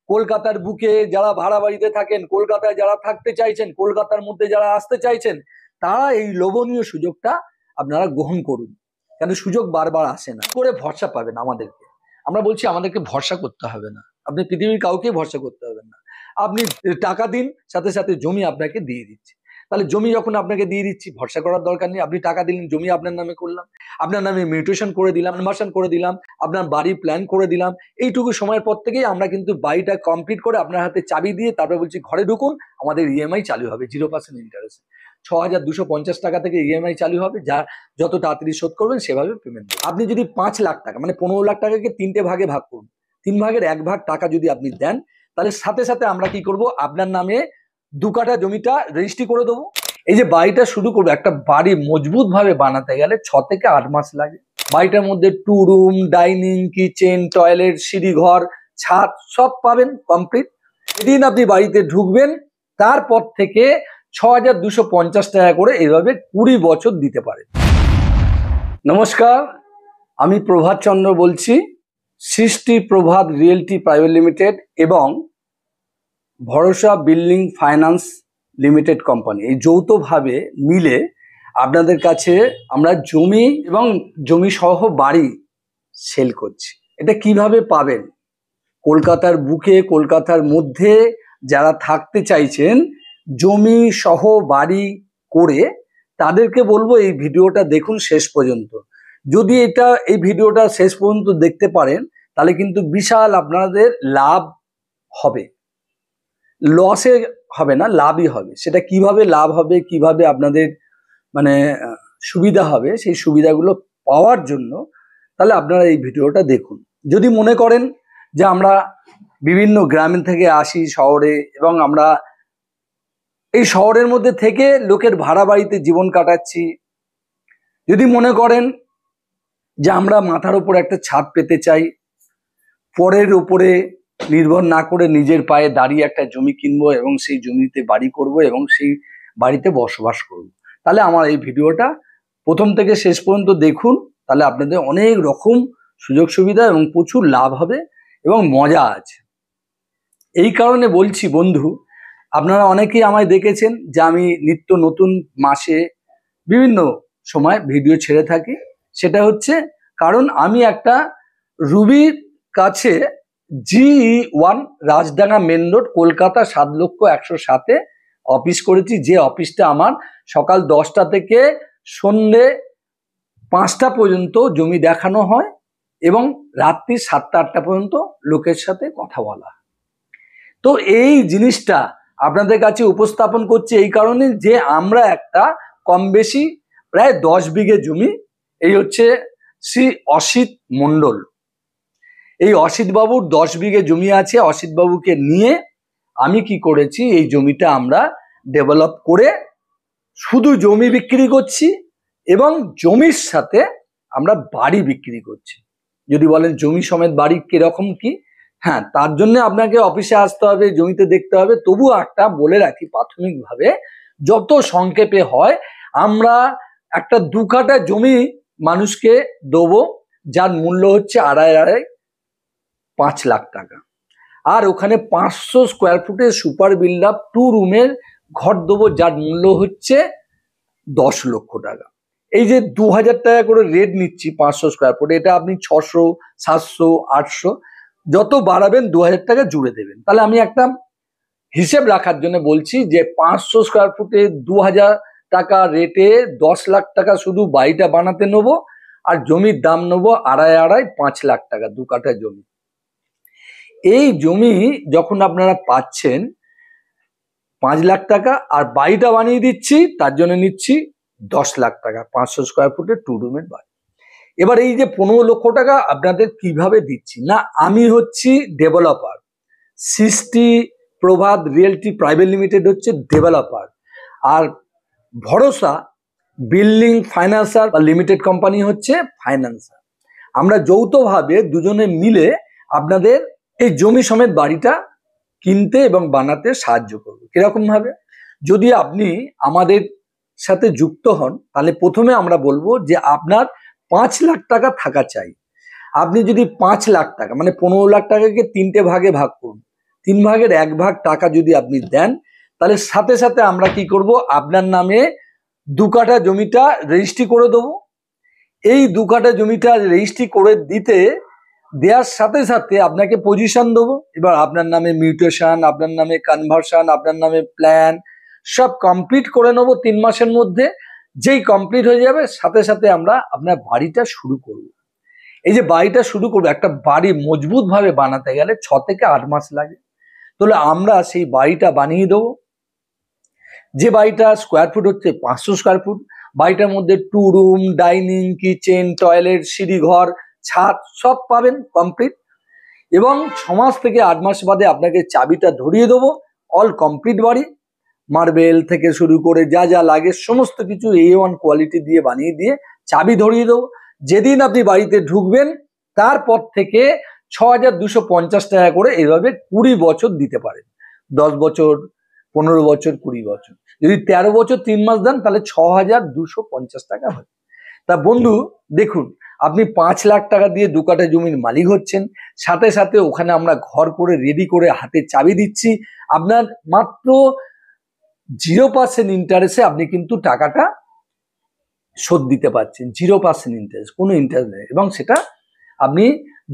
কলকাতার বুকে যারা ভাড়া বাড়িতে থাকেন, কলকাতায় যারা থাকতে চাইছেন, কলকাতার মধ্যে যারা আসতে চাইছেন, তারা এই লোভনীয় সুযোগটা আপনারা গ্রহণ করুন। কেন সুযোগ বারবার আসে না। করে ভরসা পাবেন আমাদেরকে? আমরা বলছি আমাদেরকে ভরসা করতে হবে না, আপনি পৃথিবীর কাউকে ভরসা করতে হবে না। আপনি টাকা দিন, সাথে সাথে জমি আপনাকে দিয়ে দিচ্ছে। তাহলে জমি যখন আপনাকে দিয়ে দিচ্ছি, ভরসা করার দরকার নেই। আপনি টাকা দিলেন, জমি আপনার নামে করলাম, আপনার নামে মিউটেশন করে দিলাম, কনভার্সন করে দিলাম, আপনার বাড়ি প্ল্যান করে দিলাম। এইটুকু সময়ের পর থেকেই আমরা কিন্তু বাড়িটা কমপ্লিট করে আপনার হাতে চাবি দিয়ে তারপরে বলছি ঘরে ঢুকুন, আমাদের ইএমআই চালু হবে 0% ইন্টারেস্ট। 6,250 টাকা থেকে ইএমআই চালু হবে, যা যত তাড়াতাড়ি শোধ করবেন সেভাবে পেমেন্ট। আপনি যদি 5 লাখ টাকা মানে 15 লাখ টাকাকে 3টে ভাগে ভাগ করুন, 3 ভাগের 1 ভাগ টাকা যদি আপনি দেন, তাহলে সাথে সাথে আমরা কি করব, আপনার নামে 2 কাঠা জমিটা রেজিস্ট্রি করে দেবো। এই যে বাড়িটা শুরু করবো, একটা বাড়ি মজবুত ভাবে বানাতে গেলে 6 থেকে 8 মাস লাগে। বাড়িটার মধ্যে 2 রুম, ডাইনিং, কিচেন, টয়লেট, সিঁড়ি ঘর, ছাদ সব পাবেন কমপ্লিট। যেদিন আপনি বাড়িতে ঢুকবেন তারপর থেকে 6,250 টাকা করে এইভাবে 20 বছর দিতে পারেন। নমস্কার, আমি প্রভাত চন্দ্র বলছি, সৃষ্টি প্রভাত রিয়েলটি প্রাইভেট লিমিটেড এবং ভরসা বিল্ডিং ফাইন্যান্স লিমিটেড কোম্পানি, এই যৌথভাবে মিলে আপনাদের কাছে আমরা জমি এবং জমি সহ বাড়ি সেল করছি। এটা কিভাবে পাবেন? কলকাতার বুকে, কলকাতার মধ্যে যারা থাকতে চাইছেন জমি সহ বাড়ি করে, তাদেরকে বলবো এই ভিডিওটা দেখুন শেষ পর্যন্ত। যদি এই ভিডিওটা শেষ পর্যন্ত দেখতে পারেন তাহলে কিন্তু বিশাল আপনাদের লাভ হবে, লসে হবে না, লাভই হবে। সেটা কিভাবে লাভ হবে, কিভাবে আপনাদের মানে সুবিধা হবে, সেই সুবিধাগুলো পাওয়ার জন্য তাহলে আপনারা এই ভিডিওটা দেখুন। যদি মনে করেন যে আমরা বিভিন্ন গ্রাম থেকে আসি শহরে এবং আমরা এই শহরের মধ্যে থেকে লোকের ভাড়া বাড়িতে জীবন কাটাচ্ছি, যদি মনে করেন যে আমরা মাথার উপর একটা ছাদ পেতে চাই, পরের উপরে নির্ভর না করে নিজের পায়ে দাঁড়িয়ে একটা জমি কিনবো এবং সেই জমিতে বাড়ি করব এবং সেই বাড়িতে বসবাস করব, তাহলে আমার এই ভিডিওটা প্রথম থেকে শেষ পর্যন্ত দেখুন। তাহলে আপনাদের অনেক রকম সুযোগ সুবিধা এবং প্রচুর লাভ হবে এবং মজা আছে। এই কারণে বলছি বন্ধু, আপনারা অনেকেই আমায় দেখেছেন যে আমি নিত্য নতুন মাসে বিভিন্ন সময় ভিডিও ছেড়ে থাকি। সেটা হচ্ছে কারণ আমি একটা রুবির কাছে GE1 Rajdanga main road, Kolkata 7,01,007-এ অফিস করেছি। যে অফিসটা আমার সকাল 10টা থেকে সন্ধ্যে 5টা পর্যন্ত জমি দেখানো হয় এবং রাত্রি 7টা-8টা পর্যন্ত লোকের সাথে কথা বলা। তো এই জিনিসটা আপনাদের কাছে উপস্থাপন করছি এই কারণে যে আমরা একটা কম বেশি প্রায় 10 বিঘে জমি, এই হচ্ছে শ্রী অসিত মণ্ডল, এই অসিত বাবুর 10 বিঘে জমি আছে। অসিত বাবুকে নিয়ে আমি কি করেছি, এই জমিটা আমরা ডেভেলপ করে শুধু জমি বিক্রি করছি এবং জমির সাথে আমরা বাড়ি বিক্রি করছি। যদি বলেন জমি সমেত বাড়ি কিরকম কি, হ্যাঁ, তার জন্য আপনাকে অফিসে আসতে হবে, জমিতে দেখতে হবে। তবু একটা বলে রাখি প্রাথমিকভাবে, যত সংক্ষেপে হয়, আমরা একটা 2 কাঠা জমি মানুষকে দেবো যার মূল্য হচ্ছে 5 লাখ টাকা। আর ওখানে 500 স্কোয়ার ফুটের সুপার বিল্ড আপ 2 রুমের ঘর দেবো যার মূল্য হচ্ছে 10 লক্ষ টাকা। এই যে 2000 টাকা করে রেট নিচ্ছি 500 স্কোয়ার ফুট, এটা আপনি 600, 700, 800 যত বাড়াবেন 2000 টাকা জুড়ে দেবেন। তাহলে আমি একটা হিসেব রাখার জন্য বলছি যে 500 স্কোয়ার ফুটে 2000 টাকা রেটে 10 লাখ টাকা শুধু বাড়িটা বানাতে নেবো, আর জমির দাম নেবো 5 লাখ টাকা 2 কাঠা জমি। এই জমি যখন আপনারা পাচ্ছেন 5 লাখ টাকা, আর বাড়িটা বানিয়ে দিচ্ছি তার জন্য নিচ্ছি 10 লাখ টাকা, 500 স্কোয়ার ফুটের 2 রুমের বাড়ি। এবার এই যে 15 লক্ষ টাকা আপনাদের কিভাবে দিচ্ছি না, আমি হচ্ছি ডেভেলপার, সৃষ্টি প্রভাত রিয়েলটি প্রাইভেট লিমিটেড হচ্ছে ডেভেলপার, আর ভরসা বিল্ডিং ফাইন্যান্সার বা লিমিটেড কোম্পানি হচ্ছে ফাইন্যান্সার। আমরা যৌথভাবে দুজনে মিলে আপনাদের এই জমি সমেত বাড়িটা কিনতে এবং বানাতে সাহায্য করব। কিরকম ভাবে? যদি আপনি আমাদের সাথে যুক্ত হন তাহলে প্রথমে আমরা বলবো যে আপনার 5 লাখ টাকা থাকা চাই। আপনি যদি 5 লাখ টাকা মানে 15 লাখ টাকাকে 3টে ভাগে ভাগ করুন, 1/3 টাকা যদি আপনি দেন, তাহলে সাথে সাথে আমরা কি করব, আপনার নামে 2 কাঠা জমিটা রেজিস্ট্রি করে দেবো। এই 2 কাঠা জমিটা রেজিস্ট্রি করে দেওয়ার সাথে সাথে আপনাকে পজিশন দেবো। এবার আপনার নামে মিউটেশন, আপনার নামে কনভার্সন, আপনার নামে প্ল্যান সব কমপ্লিট করে নেবো 3 মাসের মধ্যে। যেই কমপ্লিট হয়ে যাবে সাথে সাথে আমরা আপনার বাড়িটা শুরু করব। এই যে বাড়িটা শুরু করবো, একটা বাড়ি মজবুত ভাবে বানাতে গেলে 6 থেকে 8 মাস লাগে। তাহলে আমরা সেই বাড়িটা বানিয়ে দেবো। যে বাড়িটা স্কোয়ার ফুট হচ্ছে 500 স্কোয়ার ফুট, বাড়িটার মধ্যে 2 রুম, ডাইনিং, কিচেন, টয়লেট, সিঁড়ি ঘর, ছাদ সব পাবেন কমপ্লিট। এবং 6 মাস থেকে 8 মাস বাদে আপনাকে চাবিটা ধরিয়ে দেবো। অল কমপ্লিট বাড়ি, মার্বেল থেকে শুরু করে যা যা লাগে সমস্ত কিছু A1 কোয়ালিটি দিয়ে বানিয়ে দিয়ে চাবি ধরিয়ে দেবো। যেদিন আপনি বাড়িতে ঢুকবেন তারপর থেকে 6250 টাকা করে এইভাবে 20 বছর দিতে পারেন। 10 বছর, 15 বছর, 20 বছর। যদি 13 বছর 3 মাস দেন তাহলে 6250 টাকা হয়। তা বন্ধু দেখুন, আপনি 5 লাখ টাকা দিয়ে 2 কাঠা জমির মালিক হচ্ছেন, সাথে সাথে ওখানে আমরা ঘর করে রেডি করে হাতে চাবি দিচ্ছি। আপনার মাত্র 0% ইন্টারেস্টে আপনি কিন্তু টাকাটা শোধ দিতে পারছেন। 0% ইন্টারেস্ট, কোনো ইন্টারেস্ট নেই। এবং সেটা আপনি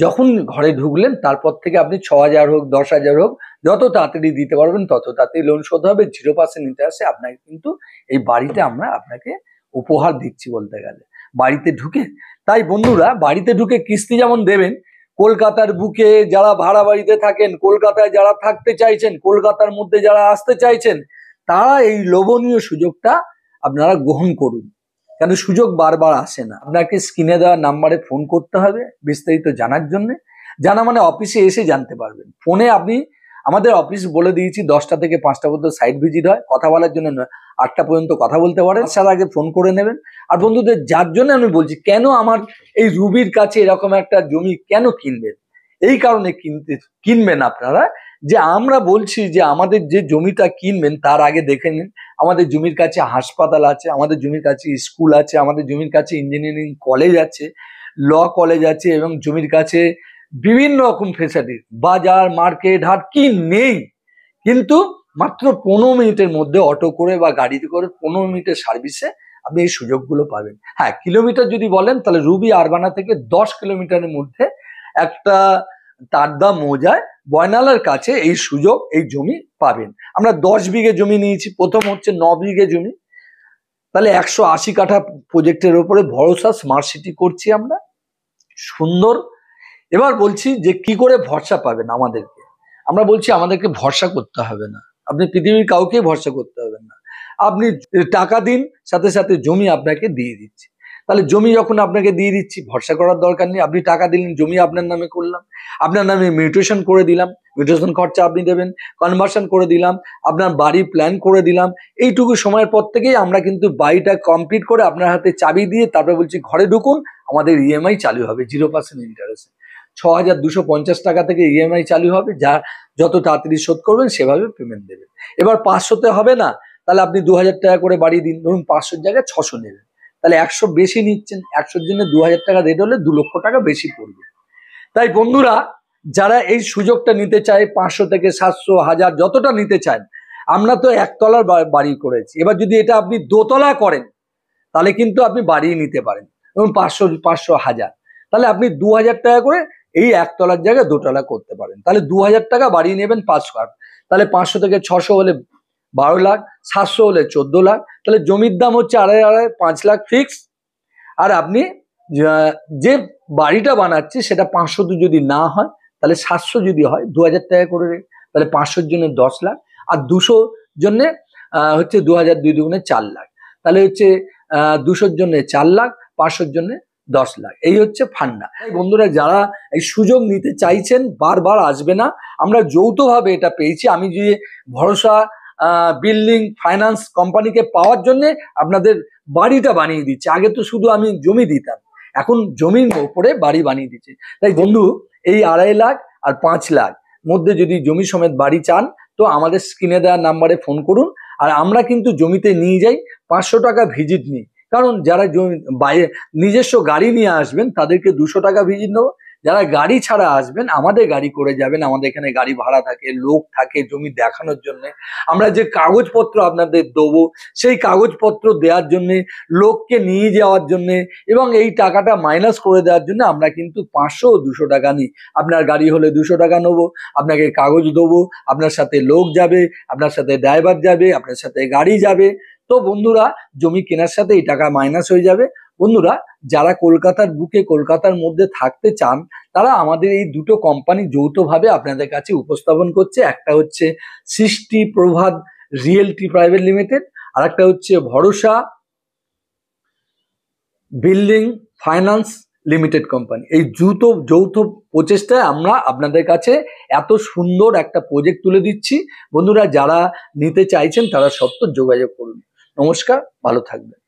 যখন ঘরে ঢুকলেন তারপর থেকে আপনি 6000 হোক, 10,000 হোক, যত তাড়াতাড়ি দিতে পারবেন তত তাড়াতাড়ি লোন শোধ হবে। 0% ইন্টারেস্টে আপনাকে কিন্তু এই বাড়িতে আমরা আপনাকে উপহার দিচ্ছি বলতে গেলে বাড়িতে ঢুকে। তাই বন্ধুরা, বাড়িতে ঢুকে কিস্তি যেমন দেবেন, কলকাতার বুকে যারা ভাড়া বাড়িতে থাকেন, কলকাতায় যারা থাকতে চাইছেন, কলকাতার মধ্যে যারা আসতে চাইছেন, তারা এই লোভনীয় সুযোগটা আপনারা গ্রহণ করুন। কেন সুযোগ বারবার আসে না। আপনাকে স্ক্রিনে দেওয়া নাম্বারে ফোন করতে হবে বিস্তারিত জানার জন্য। জানা মানে অফিসে এসে জানতে পারবেন। ফোনে আপনি, আমাদের অফিস বলে দিয়েছি 10টা থেকে 5টা পর্যন্ত সাইট ভিজিট হয়, কথা বলার জন্য নয়, 8টা পর্যন্ত কথা বলতে পারেন। তার আগে ফোন করে নেবেন। আর বন্ধুদের, যার জন্য আমি বলছি কেন আমার এই রুবির কাছে এরকম একটা জমি কেন কিনবেন, এই কারণে কিনবেন আপনারা, যে আমরা বলছি যে আমাদের যে জমিটা কিনবেন তার আগে দেখে নিন আমাদের জমির কাছে হাসপাতাল আছে, আমাদের জমির কাছে স্কুল আছে, আমাদের জমির কাছে ইঞ্জিনিয়ারিং কলেজ আছে, ল কলেজ আছে, এবং জমির কাছে বিভিন্ন রকম ফেসিলিটি, বাজার, মার্কেট, হাট কি নেই। কিন্তু মাত্র 15 মিনিটের মধ্যে অটো করে বা গাড়িতে করে 15 মিনিটের সার্ভিসে আপনি এই সুযোগগুলো পাবেন। হ্যাঁ, কিলোমিটার যদি বলেন তাহলে রুবি আরবানা থেকে 10 কিলোমিটারের মধ্যে একটা তারদা মৌজায় বয়নালার কাছে এই সুযোগ, এই জমি পাবেন। আমরা 10 বিঘে জমি নিয়েছি, প্রথম হচ্ছে 9 বিঘে জমি। তাহলে 180 কাঠা প্রজেক্টের উপরে ভরসা, স্মার্ট সিটি করছি আমরা সুন্দর। এবার বলছি যে কি করে ভরসা পাবেন আমাদেরকে। আমরা বলছি আমাদেরকে ভরসা করতে হবে না, আপনি পৃথিবীর কাউকে ভরসা করতে হবে না। আপনি টাকা দিন, সাথে সাথে জমি আপনাকে দিয়ে দিচ্ছি। তাহলে জমি যখন আপনাকে দিয়ে দিচ্ছি, ভরসা করার দরকার নেই। আপনি টাকা দিলেন, জমি আপনার নামে করলাম, আপনার নামে মিউটেশন করে দিলাম, মিউটেশন খরচা আপনি দেবেন, কনভার্সন করে দিলাম, আপনার বাড়ি প্ল্যান করে দিলাম। এইটুকু সময়ের পর থেকেই আমরা কিন্তু বাড়িটা কমপ্লিট করে আপনার হাতে চাবি দিয়ে তারপরে বলছি ঘরে ঢুকুন, আমাদের EMI চালু হবে 0% ইন্টারেস্ট। 6250 টাকা থেকে EMI চালু হবে, যা যত তাড়াতাড়ি শোধ করবেন সেভাবে পেমেন্ট দেবেন। এবার 500তে হবে না, তাহলে আপনি 2000 টাকা করে বাড়িয়ে দিন। ধরুন 500 জায়গায় 600 নেবেন, তাহলে 100 বেশি নিচ্ছেন। 100-র জন্য 2000 টাকা রেট হলে 2 লক্ষ টাকা বেশি পড়বে। তাই বন্ধুরা, যারা এই সুযোগটা নিতে চায়, 500 থেকে 700, 1000 যতটা নিতে চান, আমরা তো একতলার বাড়ি করেছি। এবার যদি এটা আপনি দোতলা করেন তাহলে কিন্তু আপনি বাড়িয়ে নিতে পারেন, এবং 500, 1000, তাহলে আপনি 2000 টাকা করে এই একতলার জায়গায় দোতলা করতে পারেন। তাহলে 2000 টাকা বাড়িয়ে নেবেন 5 কাঠ, তাহলে 500 থেকে 600 হলে 12 লাখ, 700 হলে 14 লাখ। তাহলে জমির দাম হচ্ছে 5 লাখ ফিক্স। আর আপনি যে বাড়িটা বানাচ্ছি সেটা 500 যদি না হয়, তাহলে 700 যদি হয়, 2000 টাকা করে, তাহলে 500-র জন্য 10 লাখ, আর 200 জন্য হচ্ছে 2000 2 দুগুণে 4 লাখ। তাহলে হচ্ছে 200-র জন্য 4 লাখ, 500-র জন্য 10 লাখ। এই হচ্ছে ফান্ডা। বন্ধুরা, যারা এই সুযোগ নিতে চাইছেন বারবার আসবে না, আমরা যৌথভাবে এটা পেয়েছি। আমি যে ভরসা বিল্ডিং ফাইন্যান্স কোম্পানিকে পাওয়ার জন্য আপনাদের বাড়িটা বানিয়ে দিচ্ছি। আগে তো শুধু আমি জমি দিতাম, এখন জমির উপরে বাড়ি বানিয়ে দিচ্ছি। তাই বন্ধু, এই 2.5 লাখ আর 5 লাখ মধ্যে যদি জমি সমেত বাড়ি চান, তো আমাদের স্ক্রিনে দেওয়া নাম্বারে ফোন করুন। আর আমরা কিন্তু জমিতে নিয়ে যাই, 500 টাকা ভিজিট নিই। কারণ যারা জমি বাইরে নিজস্ব গাড়ি নিয়ে আসবেন তাদেরকে 200 টাকা ভিজিট নেবো, যারা গাড়ি ছাড়া আসবেন আমাদের গাড়ি করে যাবেন, আমাদের এখানে গাড়ি ভাড়া থাকে, লোক থাকে জমি দেখানোর জন্য। আমরা যে কাগজপত্র আপনাদের দেবো সেই কাগজপত্র দেওয়ার জন্য, লোককে নিয়ে যাওয়ার জন্য এবং এই টাকাটা মাইনাস করে দেওয়ার জন্য আমরা কিন্তু 500 ও 200 টাকা নিই। আপনার গাড়ি হলে 200 টাকা নেবো, আপনাকে কাগজ দেবো, আপনার সাথে লোক যাবে, আপনার সাথে ড্রাইভার যাবে, আপনার সাথে গাড়ি যাবে। তো বন্ধুরা জমি কেনার সাথে এই টাকা মাইনাস হয়ে যাবে। বন্ধুরা যারা কলকাতার বুকে কলকাতার মধ্যে থাকতে চান তারা আমাদের এই দুটো কোম্পানি যৌথভাবে আপনাদের কাছে উপস্থাপন করছে। একটা হচ্ছে সৃষ্টি প্রভাত রিয়েলটি প্রাইভেট লিমিটেড, আর একটা হচ্ছে ভরসা বিল্ডিং ফাইন্যান্স লিমিটেড কোম্পানি। এই যৌথ প্রচেষ্টায় আমরা আপনাদের কাছে এত সুন্দর একটা প্রজেক্ট তুলে দিচ্ছি। বন্ধুরা যারা নিতে চাইছেন তারা সত্ত্বর যোগাযোগ করুন। নমস্কার, ভালো থাকবেন।